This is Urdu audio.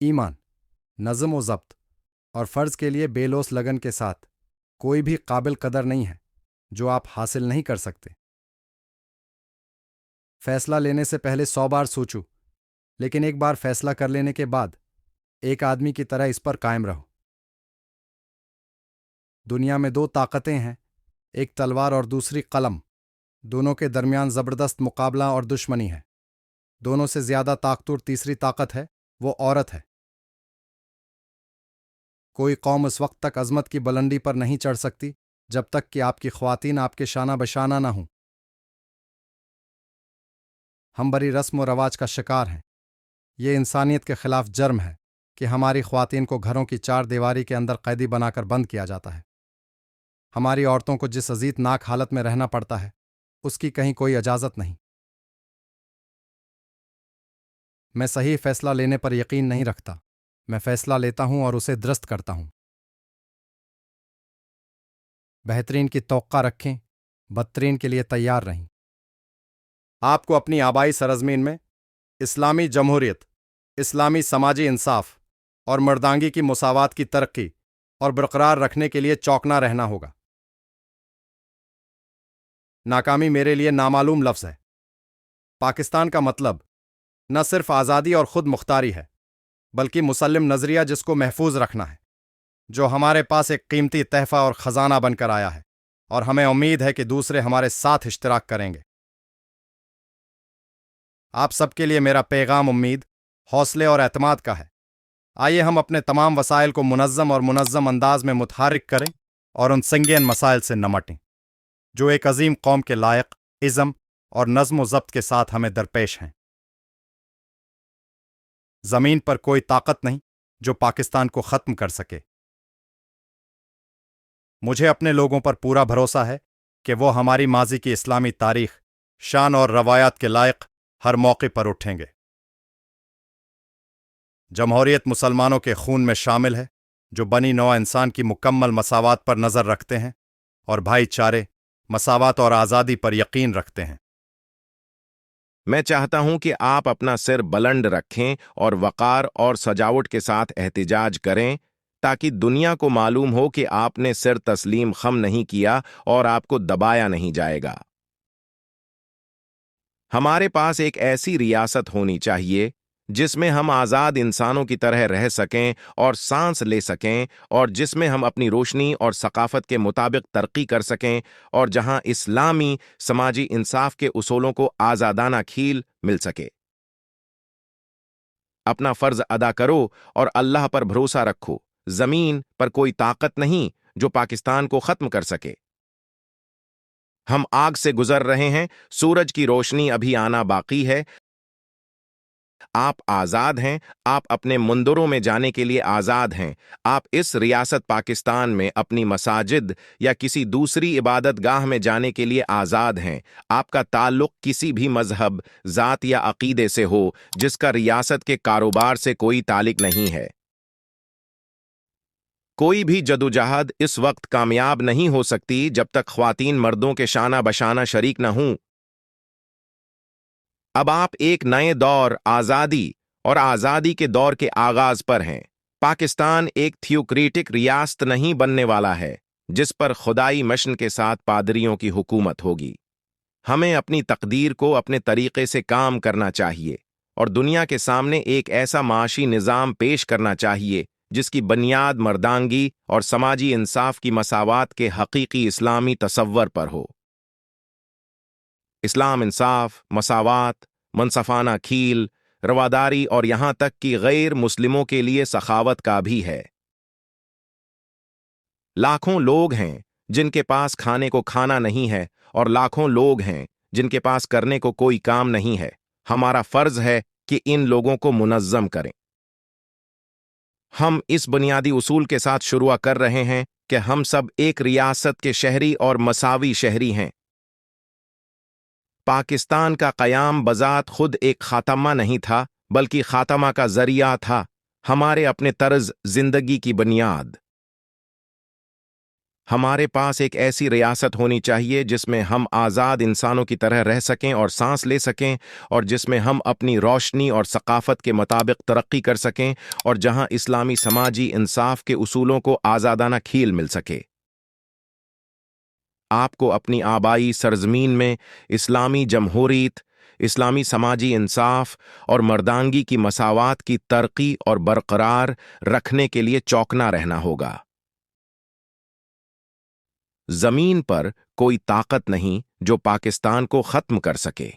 ایمان، نظم و ضبط اور فرض کے لیے بے لوث لگن کے ساتھ کوئی بھی قابل قدر نہیں ہے جو آپ حاصل نہیں کر سکتے۔ فیصلہ لینے سے پہلے 100 بار سوچو، لیکن ایک بار فیصلہ کر لینے کے بعد ایک آدمی کی طرح اس پر قائم رہو۔ دنیا میں 2 طاقتیں ہیں، ایک تلوار اور دوسری قلم۔ دونوں کے درمیان زبردست مقابلہ اور دشمنی ہے۔ دونوں سے زیادہ طاقتور تیسری طاقت ہے، وہ عورت ہے۔ کوئی قوم اس وقت تک عظمت کی بلندی پر نہیں چڑھ سکتی جب تک کہ آپ کی خواتین آپ کے شانہ بشانہ نہ ہوں۔ ہم بری رسم و رواج کا شکار ہیں۔ یہ انسانیت کے خلاف جرم ہے کہ ہماری خواتین کو گھروں کی 4 دیواری کے اندر قیدی بنا کر بند کیا جاتا ہے۔ ہماری عورتوں کو جس اذیت ناک حالت میں رہنا پڑتا ہے، اس کی کہیں کوئی اجازت نہیں۔ میں صحیح فیصلہ لینے پر یقین نہیں رکھتا، میں فیصلہ لیتا ہوں اور اسے درست کرتا ہوں۔ بہترین کی توقع رکھیں، بدترین کے لیے تیار رہیں۔ آپ کو اپنی آبائی سرزمین میں اسلامی جمہوریت، اسلامی سماجی انصاف اور مردانگی کی مساوات کی ترقی اور برقرار رکھنے کے لیے چوکنا رہنا ہوگا۔ ناکامی میرے لیے نامعلوم لفظ ہے۔ پاکستان کا مطلب نہ صرف آزادی اور خود مختاری ہے، بلکہ مسلم نظریہ جس کو محفوظ رکھنا ہے، جو ہمارے پاس ایک قیمتی تحفہ اور خزانہ بن کر آیا ہے، اور ہمیں امید ہے کہ دوسرے ہمارے ساتھ اشتراک کریں گے۔ آپ سب کے لیے میرا پیغام امید، حوصلے اور اعتماد کا ہے۔ آئیے ہم اپنے تمام وسائل کو منظم انداز میں متحرک کریں اور ان سنگین مسائل سے نمٹیں جو ایک عظیم قوم کے لائق عزم اور نظم و ضبط کے ساتھ ہمیں درپیش ہیں۔ زمین پر کوئی طاقت نہیں جو پاکستان کو ختم کر سکے۔ مجھے اپنے لوگوں پر پورا بھروسہ ہے کہ وہ ہماری ماضی کی اسلامی تاریخ، شان اور روایات کے لائق ہر موقع پر اٹھیں گے۔ جمہوریت مسلمانوں کے خون میں شامل ہے جو بنی نوع انسان کی مکمل مساوات پر نظر رکھتے ہیں اور بھائی چارے، مساوات اور آزادی پر یقین رکھتے ہیں۔ میں چاہتا ہوں کہ آپ اپنا سر بلند رکھیں اور وقار اور سجاوٹ کے ساتھ احتجاج کریں تاکہ دنیا کو معلوم ہو کہ آپ نے سر تسلیم خم نہیں کیا اور آپ کو دبایا نہیں جائے گا۔ ہمارے پاس ایک ایسی ریاست ہونی چاہیے جس میں ہم آزاد انسانوں کی طرح رہ سکیں اور سانس لے سکیں، اور جس میں ہم اپنی روشنی اور ثقافت کے مطابق ترقی کر سکیں، اور جہاں اسلامی سماجی انصاف کے اصولوں کو آزادانہ کھیل مل سکے۔ اپنا فرض ادا کرو اور اللہ پر بھروسہ رکھو۔ زمین پر کوئی طاقت نہیں جو پاکستان کو ختم کر سکے۔ ہم آگ سے گزر رہے ہیں، سورج کی روشنی ابھی آنا باقی ہے۔ آپ آزاد ہیں، آپ اپنے مندروں میں جانے کے لیے آزاد ہیں، آپ اس ریاست پاکستان میں اپنی مساجد یا کسی دوسری عبادت گاہ میں جانے کے لیے آزاد ہیں۔ آپ کا تعلق کسی بھی مذہب، ذات یا عقیدے سے ہو جس کا ریاست کے کاروبار سے کوئی تعلق نہیں ہے۔ کوئی بھی جدوجہد اس وقت کامیاب نہیں ہو سکتی جب تک خواتین مردوں کے شانہ بشانہ شریک نہ ہوں۔ اب آپ ایک نئے دور، آزادی اور آزادی کے دور کے آغاز پر ہیں۔ پاکستان ایک تھیوکریٹک ریاست نہیں بننے والا ہے جس پر خدائی مشن کے ساتھ پادریوں کی حکومت ہوگی۔ ہمیں اپنی تقدیر کو اپنے طریقے سے کام کرنا چاہیے اور دنیا کے سامنے ایک ایسا معاشی نظام پیش کرنا چاہیے جس کی بنیاد مردانگی اور سماجی انصاف کی مساوات کے حقیقی اسلامی تصور پر ہو۔ اسلام انصاف، مساوات، منصفانہ کھیل، رواداری اور یہاں تک کہ غیر مسلموں کے لیے سخاوت کا بھی ہے۔ لاکھوں لوگ ہیں جن کے پاس کھانے کو کھانا نہیں ہے، اور لاکھوں لوگ ہیں جن کے پاس کرنے کو کوئی کام نہیں ہے۔ ہمارا فرض ہے کہ ان لوگوں کو منظم کریں۔ ہم اس بنیادی اصول کے ساتھ شروع کر رہے ہیں کہ ہم سب ایک ریاست کے شہری اور مساوی شہری ہیں۔ پاکستان کا قیام بذات خود ایک خاتمہ نہیں تھا، بلکہ خاتمہ کا ذریعہ تھا، ہمارے اپنے طرز زندگی کی بنیاد۔ ہمارے پاس ایک ایسی ریاست ہونی چاہیے جس میں ہم آزاد انسانوں کی طرح رہ سکیں اور سانس لے سکیں، اور جس میں ہم اپنی روشنی اور ثقافت کے مطابق ترقی کر سکیں، اور جہاں اسلامی سماجی انصاف کے اصولوں کو آزادانہ کھیل مل سکے۔ آپ کو اپنی آبائی سرزمین میں اسلامی جمہوریت، اسلامی سماجی انصاف اور مردانگی کی مساوات کی ترقی اور برقرار رکھنے کے لیے چوکنا رہنا ہوگا۔ زمین پر کوئی طاقت نہیں جو پاکستان کو ختم کر سکے۔